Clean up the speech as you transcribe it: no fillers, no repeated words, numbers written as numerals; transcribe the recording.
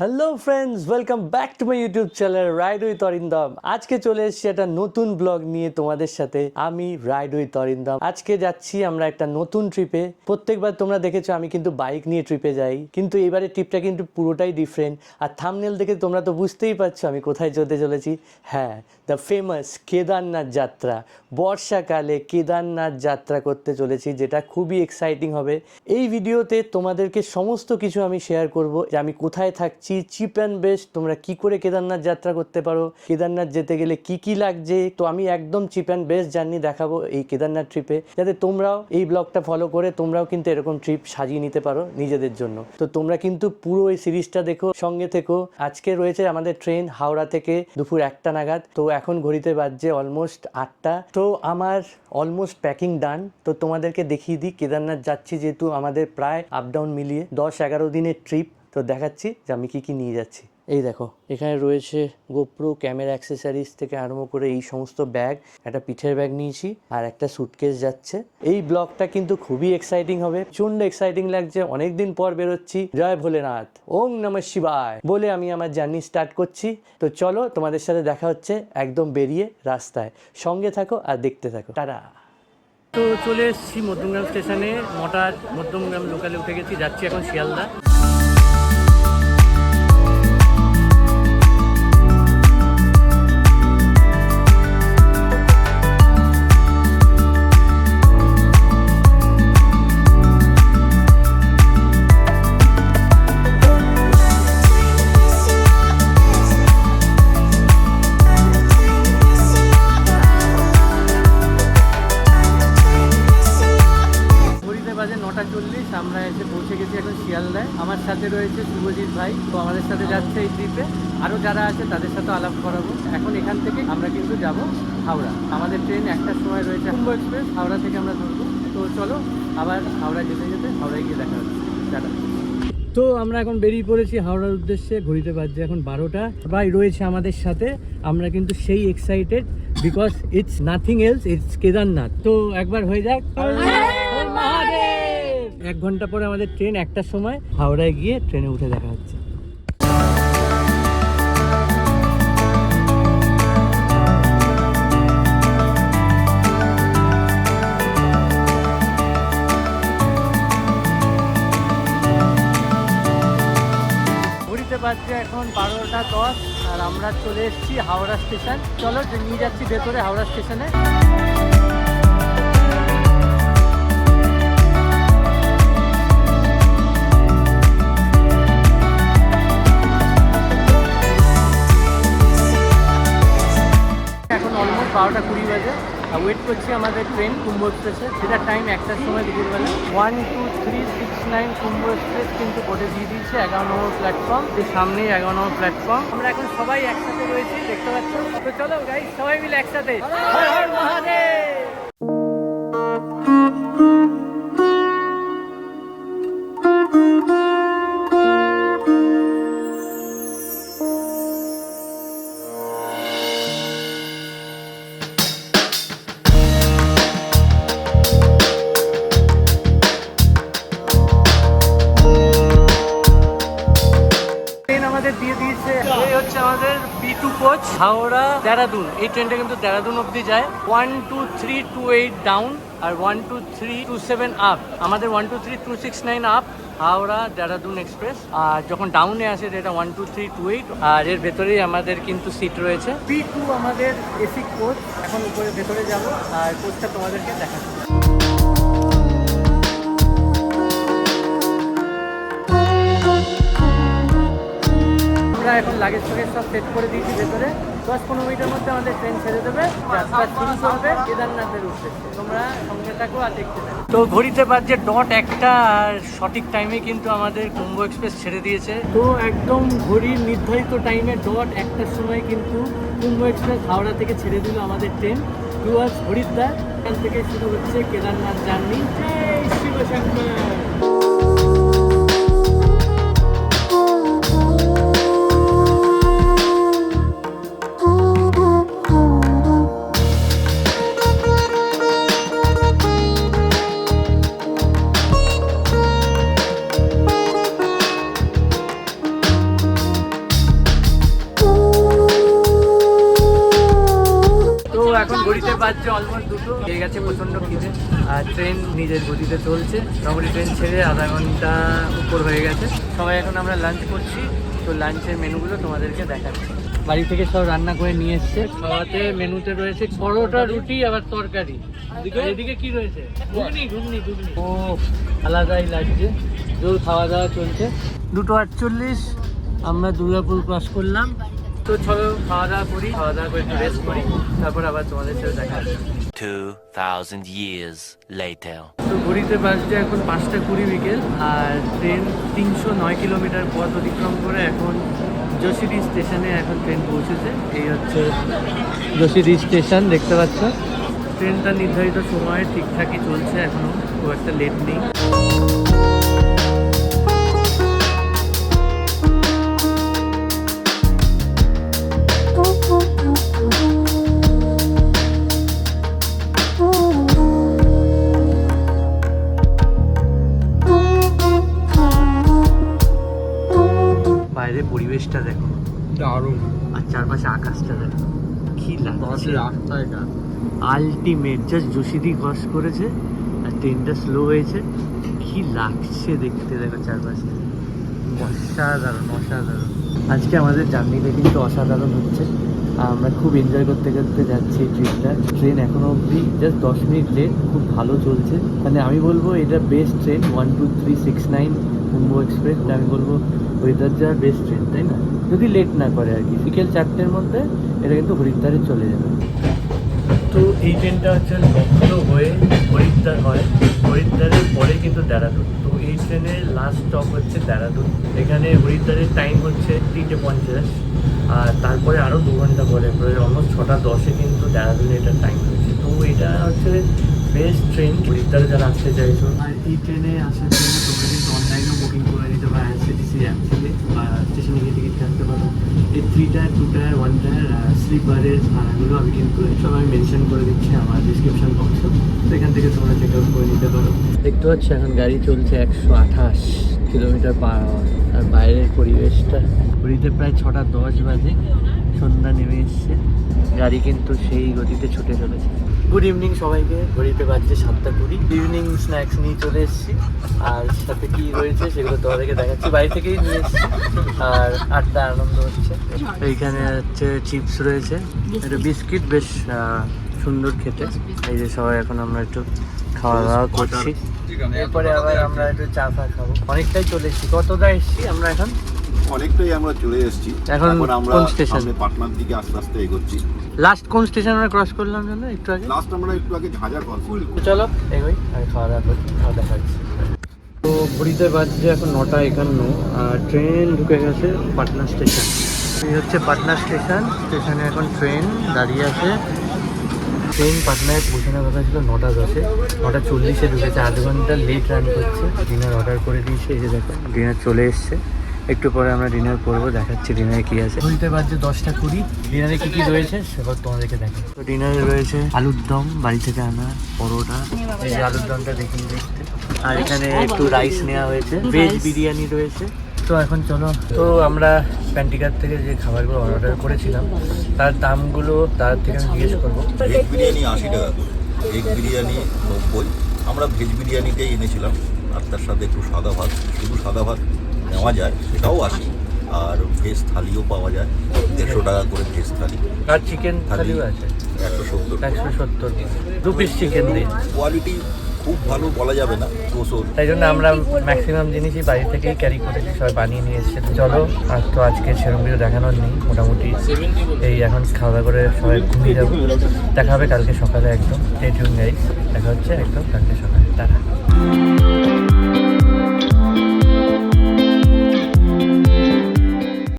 Hello friends, welcome back to my YouTube channel ride with Arindam. আজকে চলে এসেছি একটা নতুন ব্লগ নিয়ে তোমাদের সাথে। আমি রাইড উইথ অরিন্দম। আজকে যাচ্ছি আমরা একটা নতুন ট্রিপে। প্রত্যেকবার তোমরা দেখেছো আমি কিন্তু বাইক নিয়ে ট্রিপে যাই, কিন্তু এবারে ট্রিপটা কিন্তু পুরোটাই ডিফারেন্ট। আর থাম্বনেল দেখে তোমরা তো বুঝতেই পারছো আমি কোথায় যেতে চলেছি। হ্যাঁ, দ্য ফেমাস কেদারনাথ যাত্রা। বর্ষাকালে কেদারনাথ যাত্রা করতে চলেছি, যেটা খুবই এক্সাইটিং হবে। এই ভিডিওতে তোমাদেরকে সমস্ত কিছু আমি শেয়ার করব, যে আমি কোথায় থাকছি, চিপ অ্যান্ড বেস্ট তোমরা কি করে কেদারনাথ যাত্রা করতে পারো, কেদারনাথ যেতে গেলে কি কি লাগছে। তো আমি একদম চিপ অ্যান্ড বেস্ট জার্নি দেখাবো এই কেদারনাথ ট্রিপে, যাতে তোমরাও এই ব্লগটা ফলো করে তোমরাও কিন্তু এরকম ট্রিপ সাজিয়ে নিতে পারো নিজেদের জন্য। তো তোমরা কিন্তু পুরো এই সিরিজটা দেখো, সঙ্গে থেকো। আজকে রয়েছে আমাদের ট্রেন হাওড়া থেকে দুপুর 1টা নাগাদ। তো এখন ঘড়িতে বাজছে অলমোস্ট 8টা। তো আমার অলমোস্ট প্যাকিং ডান। তো তোমাদেরকে দেখিয়ে দিই, কেদারনাথ যাচ্ছি যেহেতু আমাদের প্রায় আপ ডাউন মিলিয়ে 10-11 দিনের ট্রিপ। তো দেখাচ্ছি যে আমি কি কি নিয়ে যাচ্ছি। এই দেখো, এখানে রয়েছে গোপ্রো, ক্যামেরা অ্যাক্সেসরিজ থেকে আরম্ভ করে এই সমস্ত ব্যাগ। একটা পিঠের ব্যাগ নিয়েছি আর একটা সুটকেস যাচ্ছে। এই ব্লগটা কিন্তু খুবই এক্সাইটিং হবে, প্রচন্ড এক্সাইটিং লাগছে। অনেকদিন পর বেরোচ্ছি। জয় ভোলেনাথ, ওং নমঃ শিবায় বলে আমি আমার জার্নি স্টার্ট করছি। তো চলো, তোমাদের সাথে দেখা হচ্ছে একদম বেরিয়ে রাস্তায়। সঙ্গে থাকো আর দেখতে থাকো। টাটা। তো চলে এসেছি মধ্যমগ্রাম স্টেশনে। 9টার মধ্যমগ্রাম লোকালে উঠে গেছি, যাচ্ছি এখন শিয়ালদা। আমরা এসে পৌঁছে গেছি এখন শিয়ালদায়। আমার সাথে রয়েছে শুভজিৎ ভাই। তো আমাদের সাথে যাচ্ছে এই ট্রিপে। আরও যারা আছে তাদের সাথে আলাপ করাবো। এখন এখান থেকে আমরা কিন্তু যাব হাওড়া। আমাদের ট্রেন 1টার সময় রয়েছে কুম্ভ এক্সপ্রেস, হাওড়া থেকে আমরা ধরবো। তো চলো, আবার হাওড়া যেতে যেতে হাওড়ায় গিয়ে দেখা হচ্ছে। টাটা। তো আমরা এখন বেরিয়ে পড়েছি হাওড়ার উদ্দেশ্যে। ঘড়িতে বাজছে এখন 12টা। ভাই রয়েছে আমাদের সাথে। আমরা কিন্তু সেই excited, because it's nothing else, it's Kedarnath. তো একবার হয়ে যাক। 1 ঘন্টা পরে আমাদের ট্রেন 1টার সময়। হাওড়ায় গিয়ে ট্রেনে উঠে দেখা হচ্ছে। ঘড়িতে বাজছে এখন 12টা 10 আর আমরা চলে এসেছি হাওড়া স্টেশন। চলো নিয়ে যাচ্ছি ভেতরে হাওড়া স্টেশনে। এখন অলমোস্ট 12টা 20 বাজে। ওয়েট করছি আমাদের ট্রেন কুম্ভ এক্সপ্রেসে, সেটার টাইম 1টার সময় দুপুরবেলা। 12369 কুম্ভ এক্সপ্রেস কিন্তু বোর্ডে দিয়ে দিয়েছে 11 নম্বর প্ল্যাটফর্ম। এই সামনেই 11 নম্বর প্ল্যাটফর্ম। আমরা এখন সবাই একসাথে রয়েছি, দেখতে পাচ্ছ। তো চলো গাইস, সবাই মিলে একসাথে হর হর মহাদেব। দিয়ে দিয়েছে। এই হচ্ছে আমাদের B2 কোচ হাওড়া দেরাদুন। এই ট্রেনটা কিন্তু দেরাদুন অব্দি যায়। 12328 ডাউন আর 12327 আপ। আমাদের 12369 আপ হাওড়া দেরাদুন এক্সপ্রেস। আর যখন ডাউনে আসে যেটা 12328। আর এর ভেতরেই আমাদের কিন্তু সিট রয়েছে। B2 আমাদের এসি কোচ। এখন উপরে ভেতরে যাব আর কোচটা তোমাদেরকে দেখাচ্ছি। এখন লাগেজ ফাগেজ সব সেট করে দিয়েছি ভেতরে। 10-15 মিনিটের মধ্যে আমাদের ট্রেন ছেড়ে দেবে, যাত্রা শুরু করবে কেদারনাথের উদ্দেশ্যে। তোমরা সঙ্গে থাকো আর দেখতে থাকো। তো ঘড়িতে বাজছে 1:00 আর সঠিক টাইমে কিন্তু আমাদের কুম্ভ এক্সপ্রেস ছেড়ে দিয়েছে। তো একদম ঘড়ির নির্ধারিত টাইমে 1:00 সময় কিন্তু কুম্ভ এক্সপ্রেস হাওড়া থেকে ছেড়ে দিল আমাদের ট্রেন টুয়ার্ডস হরিদ্বার। এখান থেকে শুরু হচ্ছে কেদারনাথ জার্নি। জয় শিব শঙ্কর। এখন ঘড়িতে বাজছে অলমোস্ট 2টো, হয়ে গেছে প্রচণ্ড খিদে। আর ট্রেন নিজের গতিতে চলছে, মোটামুটি ট্রেন ছেড়ে আধা ঘন্টা উপর হয়ে গেছে। সবাই এখন আমরা লাঞ্চ করছি, তো লাঞ্চের মেনুগুলো তোমাদেরকে দেখাচ্ছি। বাড়ি থেকে সব রান্না করে নিয়ে এসছে। খাওয়াতে মেনুতে রয়েছে পরোটা, রুটি, আবার তরকারি। এদিকে কি রয়েছে? ঘুগনি। ও আলাদাই লাগছে। জোর খাওয়া দাওয়া চলছে। 2:48 আমরা দুর্গাপুর ক্রস করলাম। তো চলো খাওয়া দাওয়া করি, খাওয়া দাওয়া করে একটু রেস্ট করি, তারপর আবার তোমাদের সাথে দেখা হবে। 2000 years later. তো ঘড়িতে বাজছে এখন 5:20 বিকেল। আর ট্রেন 309 কিলোমিটার পথ অতিক্রম করে এখন যোশীডি স্টেশনে এখন ট্রেন পৌঁছেছে। এই হচ্ছে যোশীডি স্টেশন, দেখতে পাচ্ছ। ট্রেনটা নির্ধারিত সময়ে ঠিকঠাকই চলছে, এখনও খুব একটা লেট নেই। বাইরে পরিবেশটা দেখো, দারুণ। আর চারপাশে আকাশটা দেখো, কি লাগছে। রাস্তাটা আলটিমেট। জাস্ট যোশীডি ক্রস করেছে আর ট্রেনটা স্লো হয়েছে, কি লাগছে দেখতে। দেখো চারপাশে, অসাধারণ অসাধারণ। আজকে আমাদের জার্নিটা কিন্তু অসাধারণ হচ্ছে। আমরা খুব এনজয় করতে করতে যাচ্ছি এই ট্রেনটা। ট্রেন এখনো অবধি জাস্ট 10 মিনিট লেট, খুব ভালো চলছে। মানে আমি বলবো এটা বেস্ট ট্রেন। 12369 কুম্ভ এক্সপ্রেস, আমি বলবো ওয়েদার যাওয়ার বেস্ট ট্রেন, তাই না? যদি লেট না করে আর কি। বিকেল 4টের মধ্যে এটা কিন্তু হরিদ্বারে চলে যাবে। তো এই ট্রেনটা হচ্ছে লখনৌ হয়ে হরিদ্বার হয়, হরিদ্বারের পরে কিন্তু দেরাদুন। তো এই ট্রেনের লাস্ট স্টপ হচ্ছে দেরাদুন। এখানে হরিদ্বারের টাইম হচ্ছে 3:50, আর তারপরে আরও 2 ঘন্টা পরে অলমোস্ট 6:10 কিন্তু দেরাদুনে এটার টাইম হয়েছে। তো এটা হচ্ছে বেস্ট ট্রেন হরিদ্বারে যারা আসতে চাইছো। আর এই ট্রেনে আসার জন্য তোমরা কিন্তু অনলাইনেও বুকিং করে নিতে পারো আইআরসিটিসি অ্যাপ থেকে, বা স্টেশনে গিয়ে টিকিট কাটতে পারো। এই 3 টায়ার, 2 টায়ার, 1 টায়ার স্লিপারের ভাড়াগুলো আমি কিন্তু সব আমি মেনশন করে দিচ্ছি আমার ডিসক্রিপশন বক্সে, তো এখান থেকে তোমরা চেক আউট করে নিতে পারো। দেখতে পাচ্ছ এখন গাড়ি চলছে 128 কিলোমিটার পার আওয়ার। আর বাইরের পরিবেশটা, ঘড়িতে প্রায় 6:10 বাজে, সন্ধ্যা নেমে এসছে। গাড়ি কিন্তু সেই গতিতে ছুটে চলেছে। গুড ইভিনিং সবাইকে। ঘড়িতে বাজছে 7:20। ইভিনিং স্ন্যাক্স নিয়ে চলে এসেছি, আর সাথে কি রয়েছে সেগুলো তোমাদেরকে দেখাচ্ছি। বাড়ি থেকেই নিয়ে এসেছি, আর আড্ডা আনন্দ হচ্ছে। এইখানে হচ্ছে চিপস রয়েছে, একটা বিস্কিট, বেশ সুন্দর খেতে। এই যে সবাই এখন আমরা একটু খাওয়া দাওয়া করছি, এরপরে আবার আমরা একটু চা ফা খাবো। অনেকটাই চলে এসেছি। কতটা এসেছি আমরা এখন? অনেকটাই আমরা চলে এসেছি। এখন আমরা কোন স্টেশন? সামনে পাটনার দিকে আস্তে আস্তে এগোচ্ছি। লাস্ট কোন স্টেশন আমরা ক্রস করলাম জানো একটু আগে? লাস্ট আমরা একটু আগে ঝাঁঝা ক্রস করি। তো চলো এগোই আর খাওয়া দাওয়া করি, খাওয়া দেখা হচ্ছে। তো ঘড়িতে বাজছে এখন 9:51, আর ট্রেন ঢুকে গেছে পাটনা স্টেশন। এই হচ্ছে পাটনা স্টেশন। স্টেশনে এখন ট্রেন দাঁড়িয়ে আছে। ট্রেন পাটনায় পৌঁছানোর কথা ছিল 9:10, 9:40 ঢুকেছে। 8 ঘন্টা লেট রান করছে। ডিনার অর্ডার করে দিয়েছে, এই যে দেখো ডিনার চলে এসছে। একটু পরে আমরা ডিনার করবো, দেখাচ্ছি ডিনারে কি আছে। ঘড়িতে বাজছে 10:20। ডিনারে কি কি রয়েছে সেসব তোমাদেরকে দেখো। তো ডিনারে রয়েছে আলুর দম, বাড়ি থেকে আনা, পরোটা। এই যে আলুর দমটা দেখিয়ে দেখতে। আর এখানে একটু রাইস নেওয়া হয়েছে, ভেজ বিরিয়ানি রয়েছে। তো এখন চলো, তো আমরা প্যান্টিকার থেকে যে খাবারগুলো অর্ডার করেছিলাম তার দামগুলো তার থেকে আমি জিজ্ঞেস করবো। ভেজ বিরিয়ানি 80 টাকা করে, এগ বিরিয়ানি 90। আমরা ভেজ বিরিয়ানিটাই এনেছিলাম, আর তার সাথে একটু সাদা ভাত। শুধু সাদা ভাত নেওয়া যায়, সেটাও 80। আর ভেজ থালিও পাওয়া যায়, 150 টাকা করে ভেজ থালি। আর চিকেন থালিও আছে 170। 170, 2 পিস চিকেন দিন। কোয়ালিটি খুব ভালো বলা যাবে না, তাই জন্য আমরা ম্যাক্সিমাম জিনিসই বাড়ি থেকেই ক্যারি করেছি, সবাই বানিয়ে নিয়ে এসেছে। তো চলো, আর তো আজকে সেরকম কিছু দেখানোর নেই। মোটামুটি এই এখন খাওয়া দাওয়া করে সবাই ঘুমিয়ে যাবো। দেখা হবে কালকে সকালে একদম। স্টে টিউন গাইস, দেখা হচ্ছে একদম কালকে সকালে। টাটা।